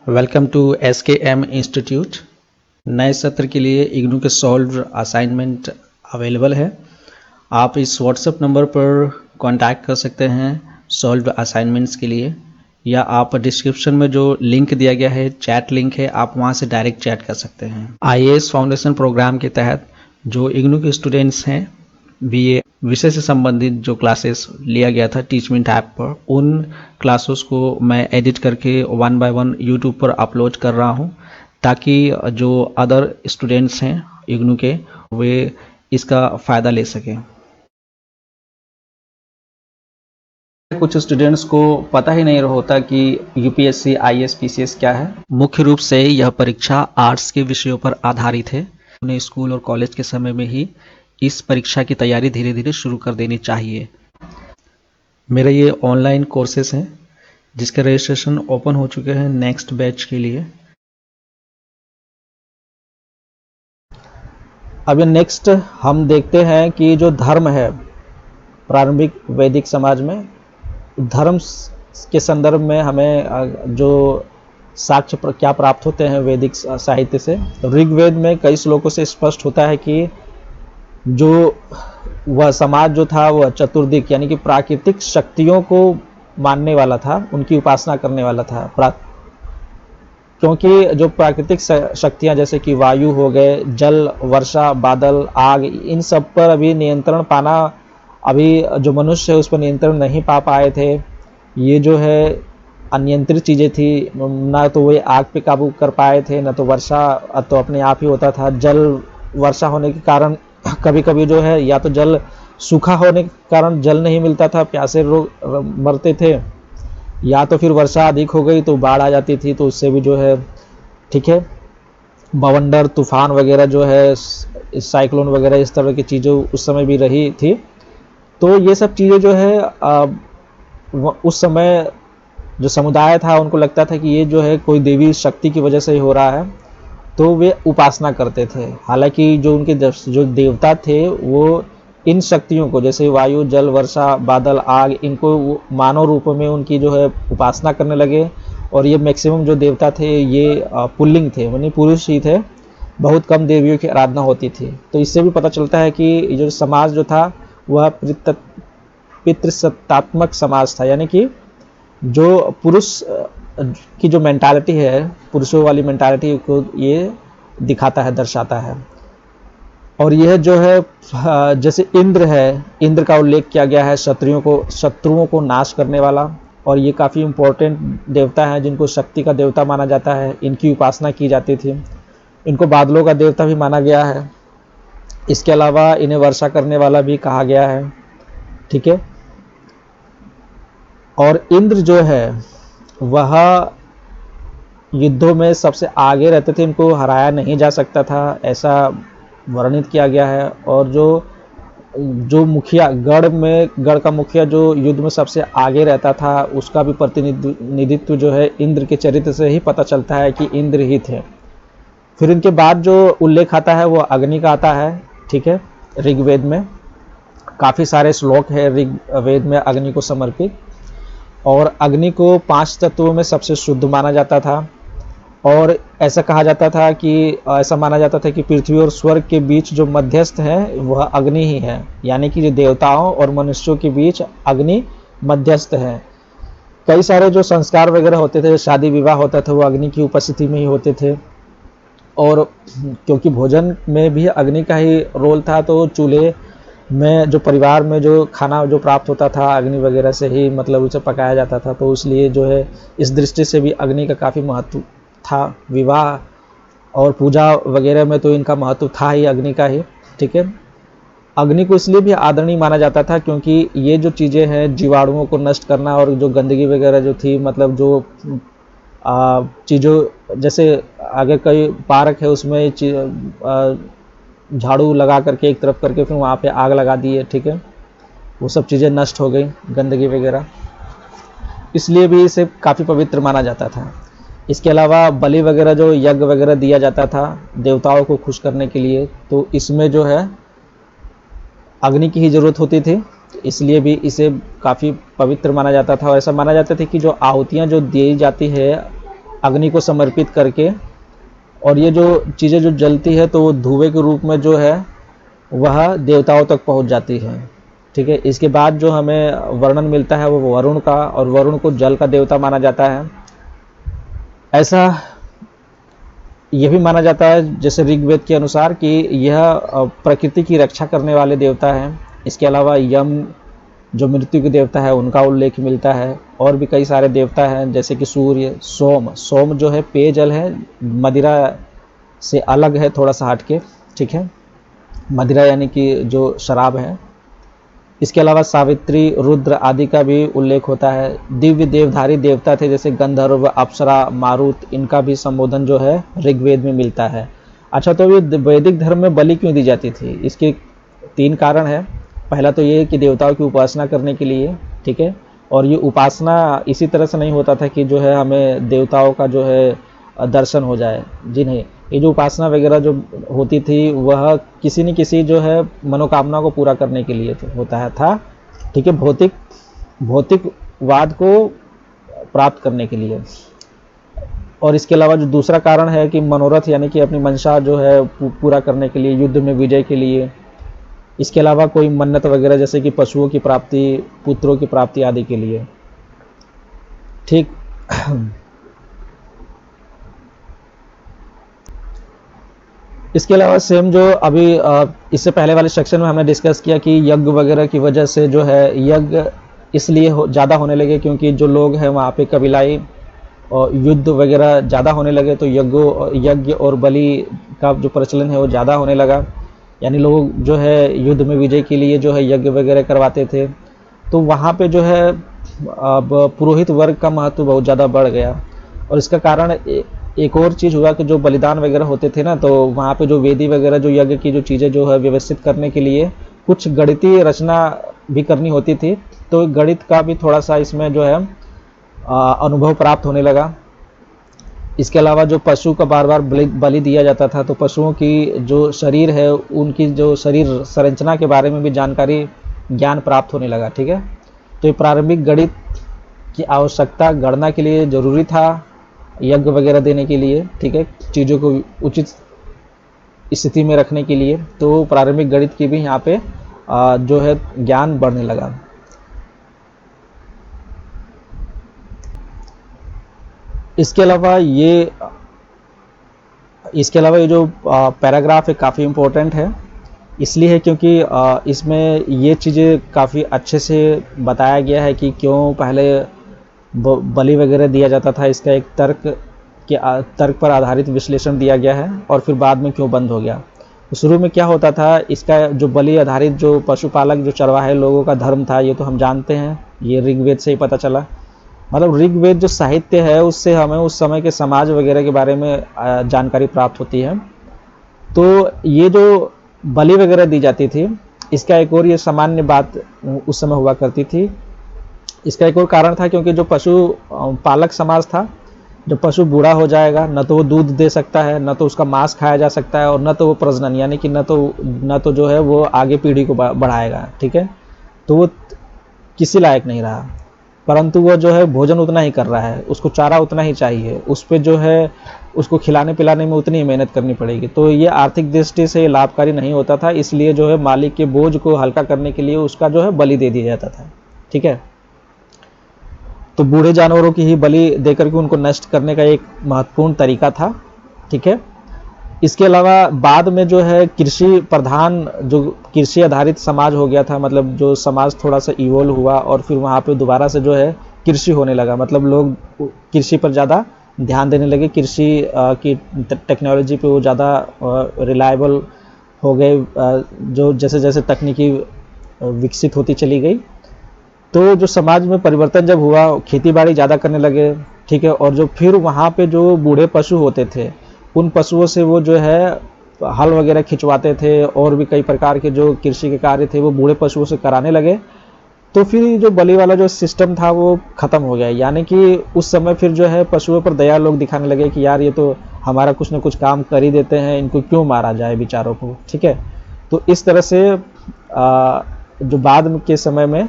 Welcome to SKM institute. नए सत्र के लिए इग्नू के सॉल्व असाइनमेंट अवेलेबल है। आप इस व्हाट्सएप नंबर पर कांटेक्ट कर सकते हैं सॉल्व असाइनमेंट्स के लिए, या आप डिस्क्रिप्शन में जो लिंक दिया गया है, चैट लिंक है, आप वहां से डायरेक्ट चैट कर सकते हैं। IAS फाउंडेशन प्रोग्राम के तहत जो इग्नू के स्टूडेंट्स हैं, BA विषय से संबंधित जो क्लासेस लिया गया था टीचमेंट ऐप पर, उन क्लासेस को मैं एडिट करके 1 बाय 1 यूट्यूब पर अपलोड कर रहा हूं, ताकि जो अदर स्टूडेंट्स हैं इग्नू के, वे इसका फ़ायदा ले सकें। कुछ स्टूडेंट्स को पता ही नहीं होता कि UPSC IAS PCS क्या है। मुख्य रूप से यह परीक्षा आर्ट्स के विषयों पर आधारित है। उन्हें स्कूल और कॉलेज के समय में ही इस परीक्षा की तैयारी धीरे धीरे शुरू कर देनी चाहिए। मेरे ये ऑनलाइन कोर्सेस हैं जिसके रजिस्ट्रेशन ओपन हो चुके हैं नेक्स्ट बैच के लिए। अब ये नेक्स्ट हम देखते हैं कि जो धर्म है प्रारंभिक वैदिक समाज में, धर्म के संदर्भ में हमें जो साक्ष्य क्या प्राप्त होते हैं वैदिक साहित्य से। ऋग्वेद में कई श्लोकों से स्पष्ट होता है कि जो वह समाज जो था वह चतुर्दिक यानी कि प्राकृतिक शक्तियों को मानने वाला था, उनकी उपासना करने वाला था। क्योंकि जो प्राकृतिक शक्तियां जैसे कि वायु हो गए, जल, वर्षा, बादल, आग, इन सब पर अभी नियंत्रण पाना, अभी जो मनुष्य है उस पर नियंत्रण नहीं पा पाए थे। ये जो है अनियंत्रित चीज़ें थी, ना तो वे आग पे काबू कर पाए थे, ना तो वर्षा तो अपने आप ही होता था। जल वर्षा होने के कारण कभी कभी जो है या तो जल सूखा होने के कारण जल नहीं मिलता था, प्यासे लोग मरते थे, या तो फिर वर्षा अधिक हो गई तो बाढ़ आ जाती थी, तो उससे भी जो है ठीक है बवंडर, तूफान वगैरह जो है, साइक्लोन वगैरह, इस तरह की चीज़ें उस समय भी रही थी। तो ये सब चीज़ें जो है उस समय जो समुदाय था उनको लगता था कि ये जो है कोई देवी शक्ति की वजह से ही हो रहा है, तो वे उपासना करते थे। हालांकि जो उनके जो देवता थे वो इन शक्तियों को, जैसे वायु, जल, वर्षा, बादल, आग, इनको मानव रूप में उनकी जो है उपासना करने लगे। और ये मैक्सिमम जो देवता थे ये पुल्लिंग थे, यानी पुरुष ही थे। बहुत कम देवियों की आराधना होती थी। तो इससे भी पता चलता है कि जो समाज जो था वह पितृसत्तात्मक समाज था, यानी कि जो पुरुष की जो मेंटालिटी है, पुरुषों वाली मेंटालिटी को ये दिखाता है, दर्शाता है। और यह जो है जैसे इंद्र है, इंद्र का उल्लेख किया गया है, शत्रुओं को नाश करने वाला। और ये काफ़ी इम्पोर्टेंट देवता है जिनको शक्ति का देवता माना जाता है, इनकी उपासना की जाती थी। इनको बादलों का देवता भी माना गया है। इसके अलावा इन्हें वर्षा करने वाला भी कहा गया है, ठीक है। और इंद्र जो है वह युद्धों में सबसे आगे रहते थे, इनको हराया नहीं जा सकता था, ऐसा वर्णित किया गया है। और जो मुखिया, गढ़ का मुखिया जो युद्ध में सबसे आगे रहता था, उसका भी प्रतिनिधित्व जो है इंद्र के चरित्र से ही पता चलता है कि इंद्र ही थे। फिर इनके बाद जो उल्लेख आता है वो अग्नि का आता है, ठीक है। ऋग्वेद में काफ़ी सारे श्लोक है ऋग्वेद में अग्नि को समर्पित। और अग्नि को 5 तत्वों में सबसे शुद्ध माना जाता था। और ऐसा कहा जाता था कि ऐसा माना जाता था कि पृथ्वी और स्वर्ग के बीच जो मध्यस्थ है वह अग्नि ही है, यानी कि जो देवताओं और मनुष्यों के बीच अग्नि मध्यस्थ है। कई सारे जो संस्कार वगैरह होते थे, शादी विवाह होता था, वो अग्नि की उपस्थिति में ही होते थे। और क्योंकि भोजन में भी अग्नि का ही रोल था, तो चूल्हे में जो परिवार में जो खाना जो प्राप्त होता था अग्नि वगैरह से ही, मतलब उसे पकाया जाता था। तो इसलिए जो है इस दृष्टि से भी अग्नि का काफ़ी महत्व था। विवाह और पूजा वगैरह में तो इनका महत्व था ही अग्नि का ही, ठीक है। अग्नि को इसलिए भी आदरणीय माना जाता था क्योंकि ये जो चीज़ें हैं, जीवाणुओं को नष्ट करना और जो गंदगी वगैरह जो थी, मतलब जो चीज़ों, जैसे आगे कई पार्क है उसमें झाड़ू लगा करके एक तरफ करके फिर वहाँ पे आग लगा दी है, ठीक है। वो सब चीज़ें नष्ट हो गई, गंदगी वगैरह, इसलिए भी इसे काफ़ी पवित्र माना जाता था। इसके अलावा बलि वगैरह, जो यज्ञ वगैरह दिया जाता था देवताओं को खुश करने के लिए, तो इसमें जो है अग्नि की ही जरूरत होती थी, इसलिए भी इसे काफ़ी पवित्र माना जाता था। और ऐसा माना जाता था कि जो आहुतियाँ जो दी जाती है अग्नि को समर्पित करके, और ये जो चीज़ें जो जलती है तो वो धुएं के रूप में जो है वह देवताओं तक पहुंच जाती है। ठीक है, इसके बाद जो हमें वर्णन मिलता है वो वरुण का, और वरुण को जल का देवता माना जाता है। ऐसा यह भी माना जाता है जैसे ऋग्वेद के अनुसार कि यह प्रकृति की रक्षा करने वाले देवता हैं। इसके अलावा यम जो मृत्यु के देवता है उनका उल्लेख मिलता है, और भी कई सारे देवता हैं जैसे कि सूर्य, सोम। सोम जो है पेयजल है, मदिरा से अलग है थोड़ा सा हटके। ठीक है, मदिरा यानी कि जो शराब है। इसके अलावा सावित्री, रुद्र आदि का भी उल्लेख होता है। दिव्य देवधारी देवता थे जैसे गंधर्व, अप्सरा, मारुत, इनका भी संबोधन जो है ऋग्वेद में मिलता है। अच्छा, तो ये वैदिक धर्म में बलि क्यों दी जाती थी? इसके 3 कारण है। पहला तो ये कि देवताओं की उपासना करने के लिए। ठीक है, और ये उपासना इसी तरह से नहीं होता था कि जो है हमें देवताओं का जो है दर्शन हो जाए। जी नहीं, ये जो उपासना वगैरह जो होती थी वह किसी न किसी जो है मनोकामना को पूरा करने के लिए होता था। ठीक है, भौतिकवाद को प्राप्त करने के लिए। और इसके अलावा जो दूसरा कारण है कि मनोरथ यानी कि अपनी मंशा जो है पूरा करने के लिए, युद्ध में विजय के लिए। इसके अलावा कोई मन्नत वगैरह जैसे कि पशुओं की प्राप्ति, पुत्रों की प्राप्ति आदि के लिए। ठीक। इसके अलावा सेम जो अभी इससे पहले वाले सेक्शन में हमने डिस्कस किया कि यज्ञ वगैरह की वजह से जो है यज्ञ इसलिए ज़्यादा होने लगे क्योंकि जो लोग हैं वहाँ पे कबीलाई और युद्ध वगैरह ज़्यादा होने लगे, तो यज्ञ और बलि का जो प्रचलन है वो ज़्यादा होने लगा। यानी लोग जो है युद्ध में विजय के लिए जो है यज्ञ वगैरह करवाते थे। तो वहाँ पे जो है अब पुरोहित वर्ग का महत्व बहुत ज़्यादा बढ़ गया। और इसका कारण एक और चीज़ हुआ कि जो बलिदान वगैरह होते थे ना, तो वहाँ पे जो वेदी वगैरह जो यज्ञ की जो चीज़ें जो है व्यवस्थित करने के लिए कुछ गणितीय रचना भी करनी होती थी। तो गणित का भी थोड़ा सा इसमें जो है अनुभव प्राप्त होने लगा। इसके अलावा जो पशु का बार बार बलि दिया जाता था, तो पशुओं की जो शरीर है उनकी जो शरीर संरचना के बारे में भी जानकारी, ज्ञान प्राप्त होने लगा। ठीक है, तो ये प्रारंभिक गणित की आवश्यकता गणना के लिए ज़रूरी था, यज्ञ वगैरह देने के लिए। ठीक है, चीज़ों को उचित स्थिति में रखने के लिए। तो प्रारंभिक गणित की भी यहाँ पे जो है ज्ञान बढ़ने लगा। इसके अलावा ये जो पैराग्राफ है काफ़ी इम्पोर्टेंट है, इसलिए है क्योंकि इसमें ये चीज़ें काफ़ी अच्छे से बताया गया है कि क्यों पहले बलि वगैरह दिया जाता था। इसका एक तर्क पर आधारित विश्लेषण दिया गया है, और फिर बाद में क्यों बंद हो गया। तो शुरू में क्या होता था, इसका जो बलि आधारित जो पशुपालक जो चरवाहे लोगों का धर्म था, ये तो हम जानते हैं, ये ऋग्वेद से ही पता चला। मतलब ऋग्वेद जो साहित्य है उससे हमें उस समय के समाज वगैरह के बारे में जानकारी प्राप्त होती है। तो ये जो बलि वगैरह दी जाती थी, इसका एक और ये सामान्य बात उस समय हुआ करती थी। इसका एक और कारण था क्योंकि जो पशु पालक समाज था, जब पशु बूढ़ा हो जाएगा, न तो वो दूध दे सकता है, न तो उसका मांस खाया जा सकता है, और न तो वो प्रजनन यानी कि न तो जो है वो आगे पीढ़ी को बढ़ाएगा। ठीक है, तो वो किसी लायक नहीं रहा। परंतु वो जो है भोजन उतना ही कर रहा है, उसको चारा उतना ही चाहिए, उस पर जो है उसको खिलाने पिलाने में उतनी ही मेहनत करनी पड़ेगी। तो ये आर्थिक दृष्टि से लाभकारी नहीं होता था, इसलिए जो है मालिक के बोझ को हल्का करने के लिए उसका जो है बलि दे दिया जाता था। ठीक है, तो बूढ़े जानवरों की ही बलि देकर के उनको नष्ट करने का एक महत्वपूर्ण तरीका था। ठीक है, इसके अलावा बाद में जो है कृषि प्रधान जो कृषि आधारित समाज हो गया था, मतलब जो समाज थोड़ा सा इवोल्व हुआ, और फिर वहाँ पे दोबारा से जो है कृषि होने लगा। मतलब लोग कृषि पर ज़्यादा ध्यान देने लगे, कृषि की टेक्नोलॉजी पे वो ज़्यादा रिलायबल हो गए। जो जैसे जैसे तकनीकी विकसित होती चली गई, तो जो समाज में परिवर्तन जब हुआ, खेती बाड़ी ज़्यादा करने लगे। ठीक है, और जो फिर वहाँ पे जो बूढ़े पशु होते थे, उन पशुओं से वो जो है हल वगैरह खिंचवाते थे, और भी कई प्रकार के जो कृषि के कार्य थे वो बूढ़े पशुओं से कराने लगे। तो फिर जो बलि वाला जो सिस्टम था वो ख़त्म हो गया। यानी कि उस समय फिर जो है पशुओं पर दया लोग दिखाने लगे कि यार ये तो हमारा कुछ ना कुछ काम कर ही देते हैं, इनको क्यों मारा जाए बेचारों को। ठीक है, तो इस तरह से जो बाद के समय में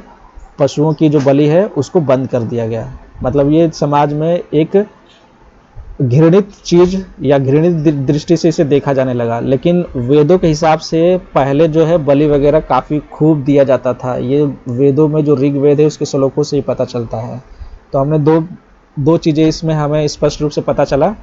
पशुओं की जो बलि है उसको बंद कर दिया गया। मतलब ये समाज में एक घृणित चीज या घृणित दृष्टि से इसे देखा जाने लगा। लेकिन वेदों के हिसाब से पहले जो है बलि वगैरह काफ़ी खूब दिया जाता था। ये वेदों में जो ऋग्वेद है उसके श्लोकों से ही पता चलता है। तो हमने दो चीज़ें इसमें हमें स्पष्ट रूप से पता चला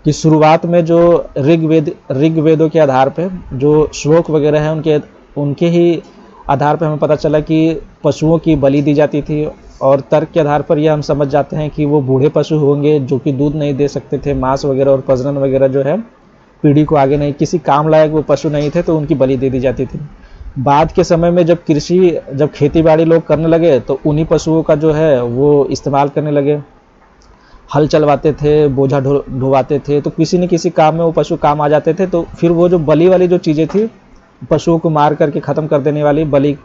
कि शुरुआत में जो ऋग्वेदों के आधार पे जो श्लोक वगैरह हैं उनके ही आधार पर हमें पता चला कि पशुओं की बलि दी जाती थी। और तर्क के आधार पर यह हम समझ जाते हैं कि वो बूढ़े पशु होंगे जो कि दूध नहीं दे सकते थे, मांस वगैरह और प्रजनन वगैरह जो है पीढ़ी को आगे नहीं, किसी काम लायक वो पशु नहीं थे, तो उनकी बलि दे दी जाती थी। बाद के समय में जब खेती बाड़ी लोग करने लगे तो उन्हीं पशुओं का जो है वो इस्तेमाल करने लगे। हल चलवाते थे, बोझा ढोवाते थे, तो किसी न किसी काम में वो पशु काम आ जाते थे। तो फिर वो जो बलि वाली जो चीज़ें थी, पशुओं को मार करके ख़त्म कर देने वाली, बलि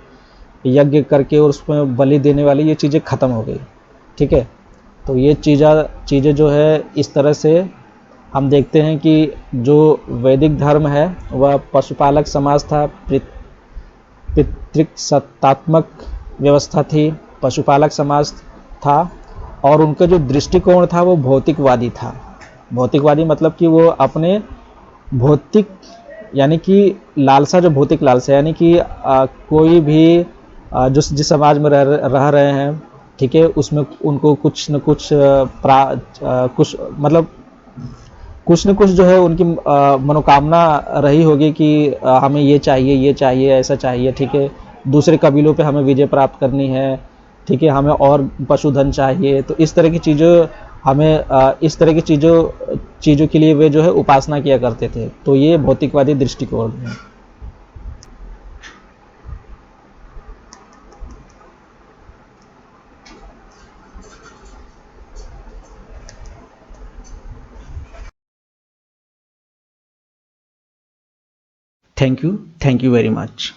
यज्ञ करके और उसमें बलि देने वाली, ये चीज़ें ख़त्म हो गई। ठीक है, तो ये चीज़ें जो है इस तरह से हम देखते हैं कि जो वैदिक धर्म है वह पशुपालक समाज था, पितृक सत्तात्मक व्यवस्था थी, पशुपालक समाज था। और उनका जो दृष्टिकोण था वो भौतिकवादी था। भौतिकवादी मतलब कि वो अपने भौतिक यानी कि लालसा, जो भौतिक लालसा यानी कि कोई भी जो जिस समाज में रह रहे हैं, ठीक है, उसमें उनको कुछ न कुछ कुछ मतलब कुछ न कुछ जो है उनकी मनोकामना रही होगी कि हमें ये चाहिए, ऐसा चाहिए, ठीक है, दूसरे कबीलों पे हमें विजय प्राप्त करनी है, ठीक है, हमें और पशुधन चाहिए। तो इस तरह की चीज़ों इस तरह की चीज़ों के लिए वे जो है उपासना किया करते थे। तो ये भौतिकवादी दृष्टिकोण है। Thank you very much.